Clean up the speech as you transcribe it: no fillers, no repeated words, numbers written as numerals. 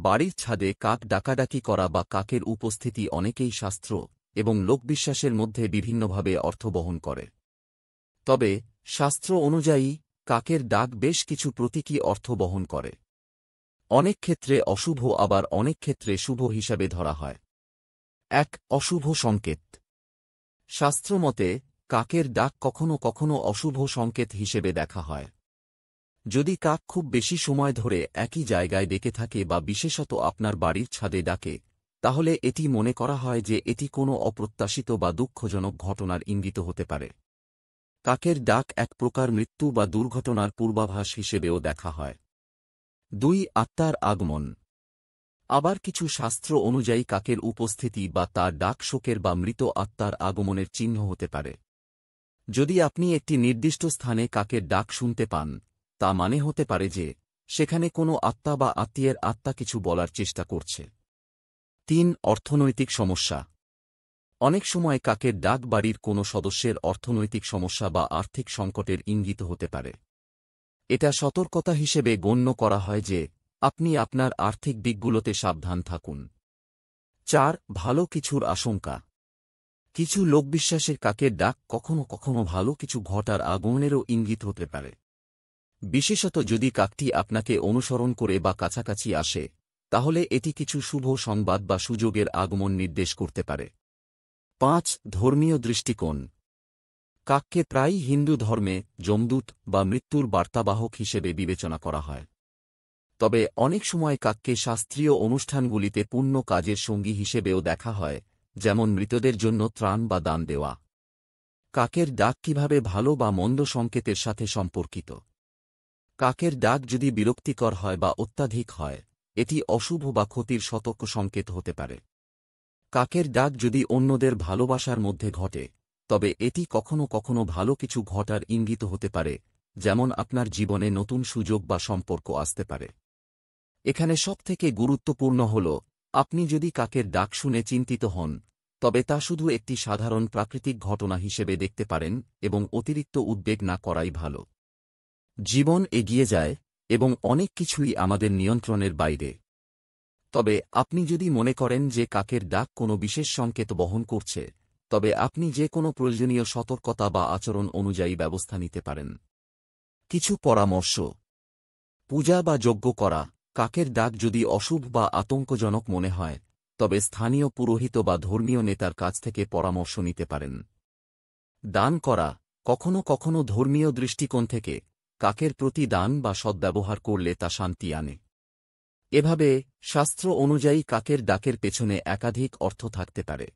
বাড়ির ছাদে কাক ডাকাডাকি করা বা কাকের উপস্থিতি অনেকেই শাস্ত্র এবং লোকবিশ্বাসের মধ্যে বিভিন্নভাবে অর্থ বহন করে। তবে শাস্ত্র অনুযায়ী কাকের ডাক বেশ কিছু প্রতীকী অর্থ বহন করে। অনেক ক্ষেত্রে অশুভ, আবার অনেক ক্ষেত্রে শুভ হিসাবে ধরা হয়। ১. অশুভ সংকেত। শাস্ত্রমতে কাকের ডাক কখনও কখনও অশুভ সংকেত হিসেবে দেখা হয়। যদি কাক খুব বেশি সময় ধরে একই জায়গায় ডেকে থাকে বা বিশেষত আপনার বাড়ির ছাদে ডাকে, তাহলে এটি মনে করা হয় যে এটি কোনো অপ্রত্যাশিত বা দুঃখজনক ঘটনার ইঙ্গিত হতে পারে। কাকের ডাক এক প্রকার মৃত্যু বা দুর্ঘটনার পূর্বাভাস হিসেবেও দেখা হয়। ২. আত্মার আগমন। আবার কিছু শাস্ত্র অনুযায়ী কাকের উপস্থিতি বা তার ডাক শোকের বা মৃত আত্মার আগমনের চিহ্ন হতে পারে। যদি আপনি একটি নির্দিষ্ট স্থানে কাকের ডাক শুনতে পান, তা মানে হতে পারে যে সেখানে কোনো আত্মা বা আত্মীয়ের আত্মা কিছু বলার চেষ্টা করছে। ৩. অর্থনৈতিক সমস্যা। অনেক সময় কাকের ডাক বাড়ির কোনো সদস্যের অর্থনৈতিক সমস্যা বা আর্থিক সংকটের ইঙ্গিত হতে পারে। এটা সতর্কতা হিসেবে গণ্য করা হয় যে আপনি আপনার আর্থিক দিকগুলোতে সাবধান থাকুন। ৪. ভালো কিছুর আশঙ্কা। কিছু লোকবিশ্বাসের কাকের ডাক কখনও কখনও ভালো কিছু ঘটার আগমনেরও ইঙ্গিত হতে পারে, বিশেষত যদি কাকটি আপনাকে অনুসরণ করে বা কাছাকাছি আসে, তাহলে এটি কিছু শুভ সংবাদ বা সুযোগের আগমন নির্দেশ করতে পারে। ৫. ধর্মীয় দৃষ্টিকোণ। কাককে প্রায়ই হিন্দু ধর্মে যমদূত বা মৃত্যুর বার্তাবাহক হিসেবে বিবেচনা করা হয়। তবে অনেক সময় কাককে শাস্ত্রীয় অনুষ্ঠানগুলিতে পুণ্য কাজের সঙ্গী হিসেবেও দেখা হয়, যেমন মৃতদের জন্য ত্রাণ বা দান দেওয়া। কাকের ডাক কিভাবে ভালো বা মন্দ সংকেতের সাথে সম্পর্কিত। কাকের ডাক যদি বিরক্তিকর হয় বা অত্যাধিক হয়, এটি অশুভ বা ক্ষতির সতর্ক সংকেত হতে পারে। কাকের ডাক যদি অন্যদের ভালোবাসার মধ্যে ঘটে, তবে এটি কখনও কখনও ভালো কিছু ঘটার ইঙ্গিত হতে পারে, যেমন আপনার জীবনে নতুন সুযোগ বা সম্পর্ক আসতে পারে। এখানে সবথেকে গুরুত্বপূর্ণ হল, আপনি যদি কাকের ডাক শুনে চিন্তিত হন, তবে তা শুধু একটি সাধারণ প্রাকৃতিক ঘটনা হিসেবে দেখতে পারেন এবং অতিরিক্ত উদ্বেগ না করাই ভালো। জীবন এগিয়ে যায় এবং অনেক কিছুই আমাদের নিয়ন্ত্রণের বাইরে। তবে আপনি যদি মনে করেন যে কাকের ডাক কোনো বিশেষ সংকেত বহন করছে, তবে আপনি যে কোনো প্রয়োজনীয় সতর্কতা বা আচরণ অনুযায়ী ব্যবস্থা নিতে পারেন। কিছু পরামর্শ। পূজা বা যজ্ঞ করা। কাকের ডাক যদি অশুভ বা আতঙ্কজনক মনে হয়, তবে স্থানীয় পুরোহিত বা ধর্মীয় নেতার কাছ থেকে পরামর্শ নিতে পারেন। দান করা। কখনও কখনও ধর্মীয় দৃষ্টিকোণ থেকে কাকের প্রতি দান বা সদ্ব্যবহার করলে তা শান্তি আনে। এভাবে শাস্ত্র অনুযায়ী কাকের ডাকের পেছনে একাধিক অর্থ থাকতে পারে।